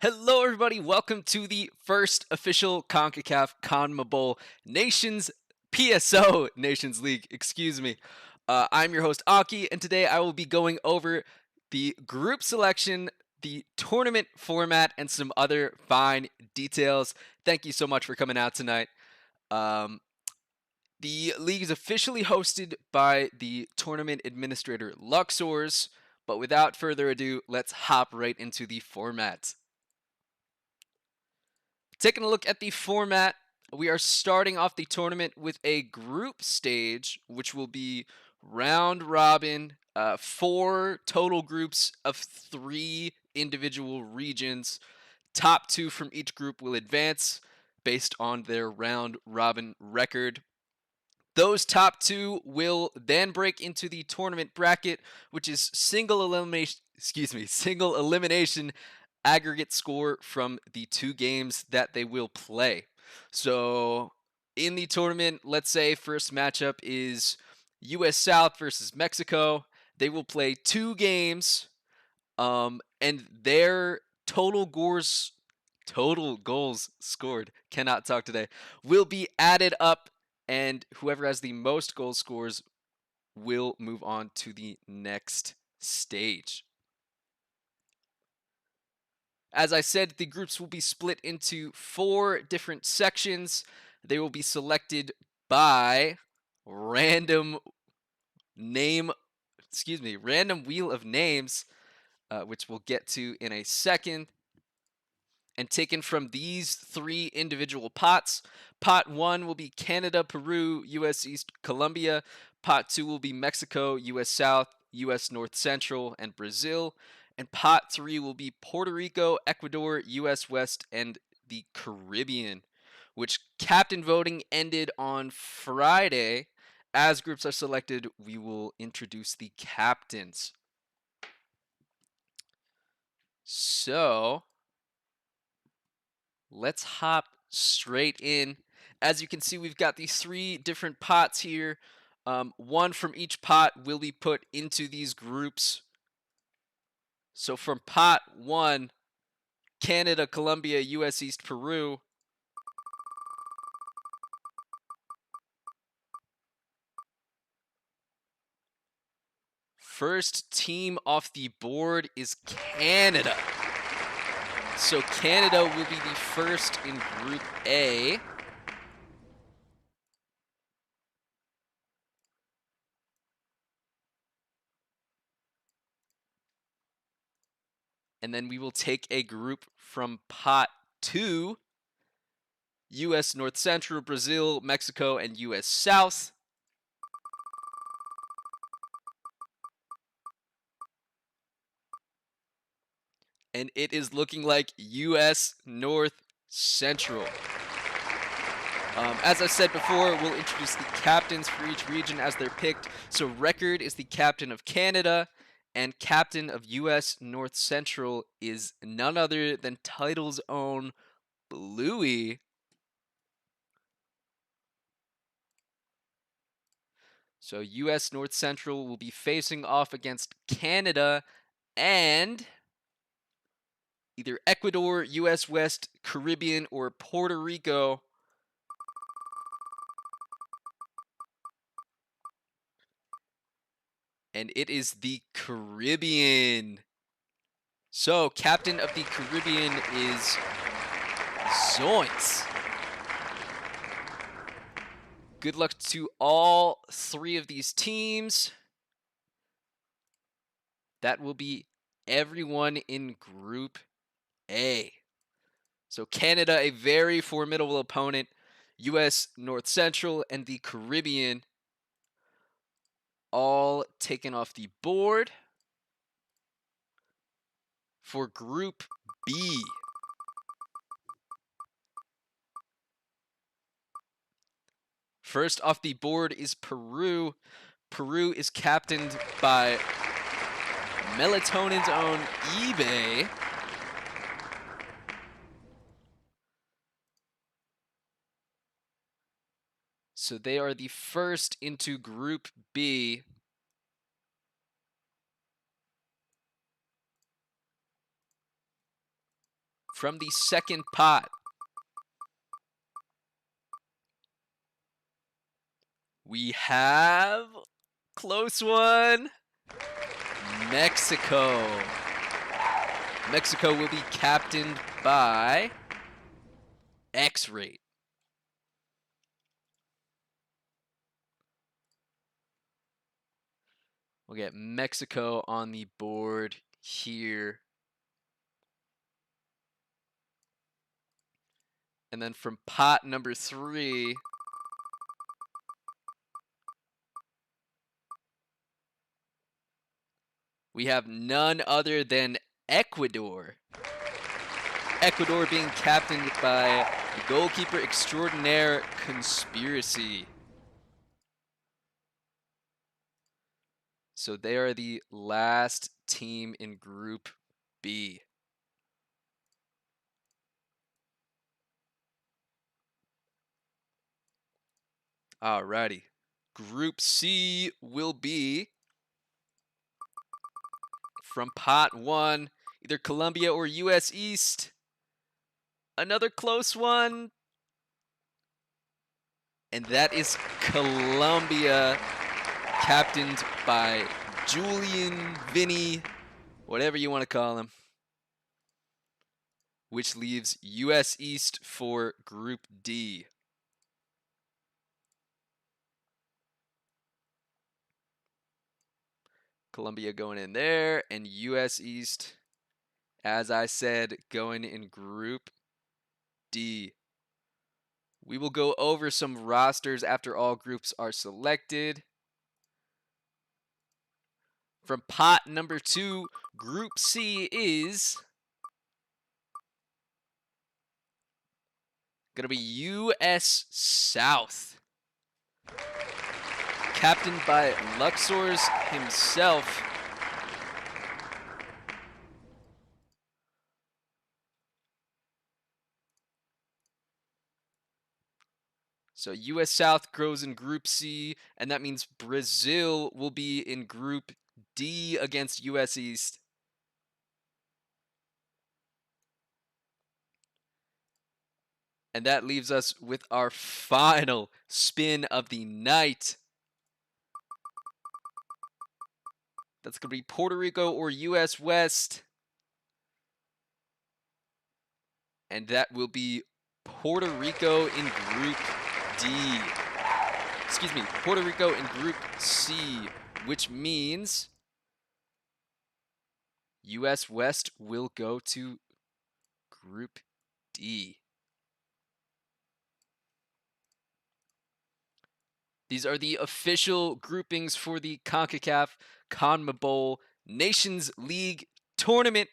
Hello, everybody. Welcome to the first official CONCACAF CONMEBOL Nations PSO Nations League. Excuse me. I'm your host Aki, and today I will be going over the group selection, the tournament format, and some other fine details. Thank you so much for coming out tonight. Um, the league is officially hosted by the tournament administrator Luxors, but without further ado, let's hop right into the format. Taking a look at the format, we are starting off the tournament with a group stage, which will be round robin, 4 total groups of 3 individual regions. Top 2 from each group will advance based on their round robin record. Those top 2 will then break into the tournament bracket, which is single elimination aggregate score from the 2 games that they will play. So in the tournament, let's say first matchup is US South versus Mexico. They will play 2 games, and their total goals scored, cannot talk today, will be added up, and whoever has the most goal scores will move on to the next stage. As I said, the groups will be split into 4 different sections. They will be selected by random random wheel of names, which we'll get to in a second, and taken from these 3 individual pots. Pot 1 will be Canada, Peru, US East, Colombia. Pot 2 will be Mexico, US South, US North Central, and Brazil. And pot 3 will be Puerto Rico, Ecuador, US West, and the Caribbean, which captain voting ended on Friday. As groups are selected, we will introduce the captains. So let's hop straight in. As you can see, we've got these 3 different pots here. 1 from each pot will be put into these groups. So from pot 1, Canada, Colombia, US East, Peru. First team off the board is Canada. So Canada will be the first in Group A. And then we will take a group from pot 2, US North Central, Brazil, Mexico, and US South. And it is looking like US North Central. As I said before, we'll introduce the captains for each region as they're picked. So Record is the captain of Canada, and captain of US North Central is none other than title's own Bluey. So US North Central will be facing off against Canada and either Ecuador, US West, Caribbean, or Puerto Rico. And it is the Caribbean. So, captain of the Caribbean is Zoinks. Good luck to all 3 of these teams. That will be everyone in Group A. So Canada, a very formidable opponent. US North Central and the Caribbean all taken off the board. For Group B, first off the board is Peru. Peru is captained by Melatonin's own eBay. So they are the first into Group B. from the second pot, we have close one. Mexico. Mexico will be captained by X-Rate. We'll get Mexico on the board here. And then from pot number 3, we have none other than Ecuador. Ecuador being captained by the goalkeeper extraordinaire Conspiracy. So they are the last team in Group B. Alrighty. Group C will be from pot 1, either Colombia or US East. Another close one. And that is Colombia, captained by Julian, Vinny, whatever you want to call him. Which leaves US East for Group D. Colombia going in there, and US East, as I said, going in Group D. We will go over some rosters after all groups are selected. From pot number 2, Group C is going to be US South. Captained by Luxor's himself. So US South goes in Group C, and that means Brazil will be in Group D against US East. And that leaves us with our final spin of the night. That's going to be Puerto Rico or US West. And that will be Puerto Rico in Group D. Excuse me, Puerto Rico in Group C, which means US West will go to Group D. These are the official groupings for the CONCACAF CONMEBOL Nations League tournament,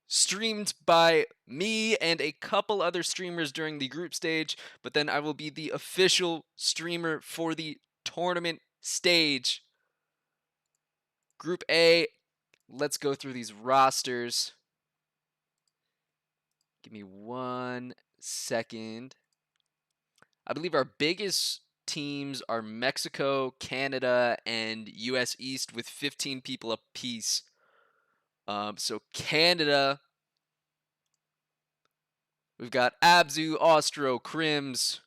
streamed by me and a couple other streamers during the group stage, but then I will be the official streamer for the tournament stage. Group A, let's go through these rosters. Give me 1 second. I believe our biggest teams are Mexico, Canada, and US East with 15 people apiece. So Canada, we've got Abzu, Austro, Crims,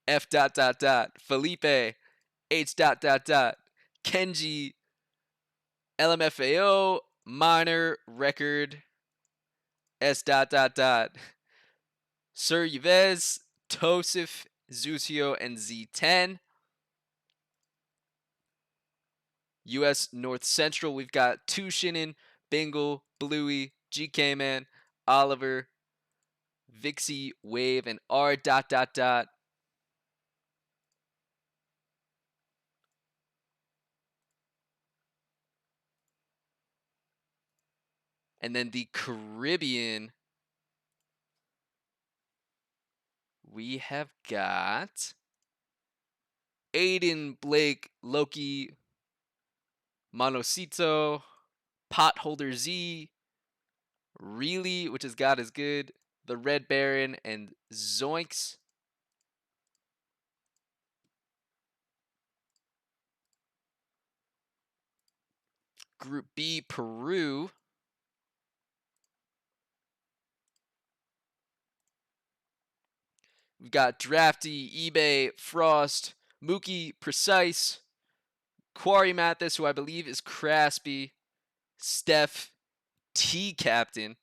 F dot dot dot, Felipe, H dot dot dot, Kenji, LMFAO, Minor, Record, S dot dot dot, Sir Yves, Tosif, Zusio, and Z10. US North Central, we've got Tushinen, Bingle, Bluey, GK Man, Oliver, Vixie, Wave, and R dot dot dot. And then the Caribbean, we have got Aiden, Blake, Loki, Monosito, Potholder Z, Really, which is God is Good, the Red Baron, and Zoinks. Group B, Peru. We've got Drafty, eBay, Frost, Mookie, Precise, Quarry Mathis, who I believe is Craspy, Steph, T Captain.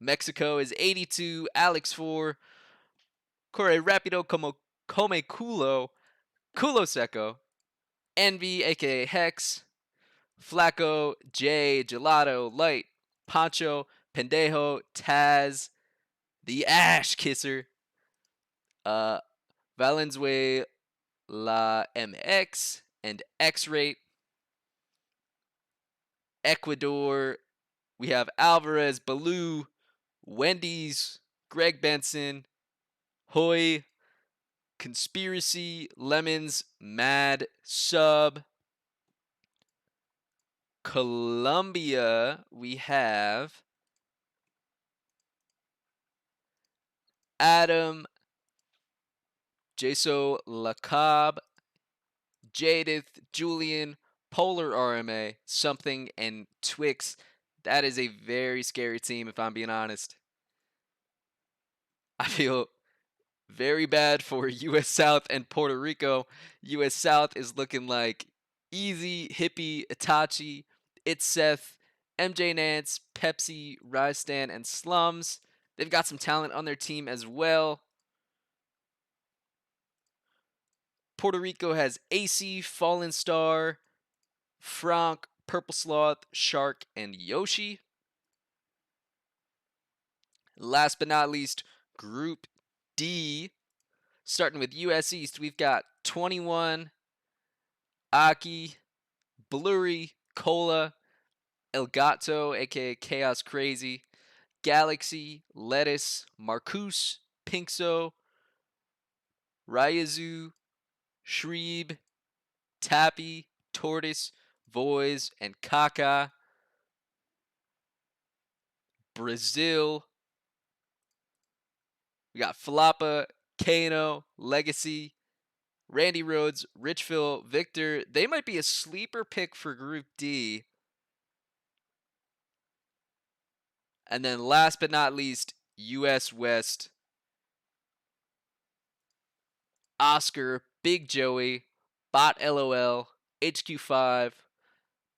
Mexico is 82, Alex 4, Corre Rapido como Come Culo, Culo Seco, Envy, aka Hex, Flaco, J, Gelato, Light, Pancho, Pendejo, Taz, the Ash Kisser, Valenzuela MX, and X-Rate. Ecuador, we have Alvarez, Baloo, Wendy's, Greg Benson, Hoy, Conspiracy, Lemons, Mad, Sub. Colombia, we have Adam, Jaso Lacab, Jadith, Julian, Polar RMA, Something, and Twix. That is a very scary team, if I'm being honest. I feel very bad for US South and Puerto Rico. US South is looking like Easy, Hippie, Itachi, It's Seth, MJ Nance, Pepsi, Rystan, and Slums. They've got some talent on their team as well. Puerto Rico has AC, Fallen Star, Frank, Purple Sloth, Shark, and Yoshi. Last but not least, Group D. Starting with US East, we've got 21, Aki, Blurry, Cola, El Gato, aka Chaos Crazy, Galaxy, Lettuce, Marcus, Pinkso, Ryazu, Shreeb, Tappy, Tortoise, Voice, and Kaka. Brazil, we got Falapa, Kano, Legacy, Randy Rhodes, Richville, Victor. They might be a sleeper pick for Group D. And then last but not least, US West. Oscar, Big Joey, Bot LOL, HQ5,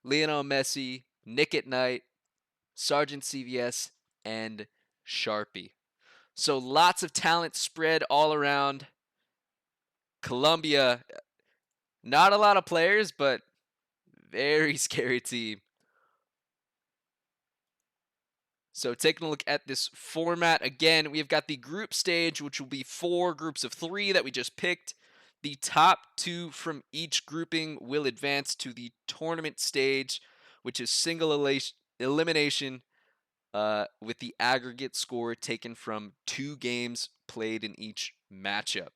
Lionel Messi, Nick at Night, Sergeant CVS, and Sharpie. So lots of talent spread all around. Colombia, not a lot of players, but very scary team. So taking a look at this format again, we've got the group stage, which will be 4 groups of 3 that we just picked. The top 2 from each grouping will advance to the tournament stage, which is single elimination with the aggregate score taken from 2 games played in each matchup.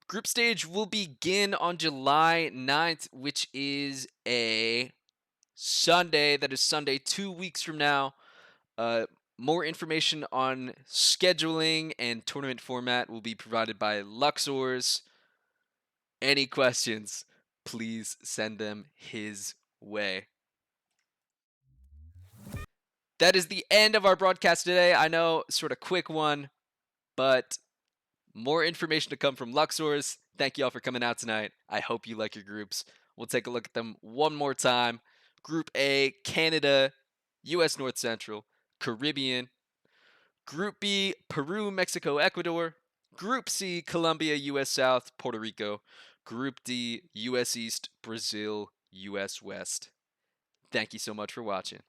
Group stage will begin on July 9th, which is a Sunday. That is Sunday 2 weeks from now. More information on scheduling and tournament format will be provided by Luxors. Any questions, please send them his way. That is the end of our broadcast today. I know, sort of quick one, but more information to come from Luxors. Thank you all for coming out tonight. I hope you like your groups. We'll take a look at them one more time. Group A, Canada, US North Central, Caribbean. Group B, Peru, Mexico, Ecuador. Group C, Colombia, US South, Puerto Rico. Group D, US East, Brazil, US West. Thank you so much for watching.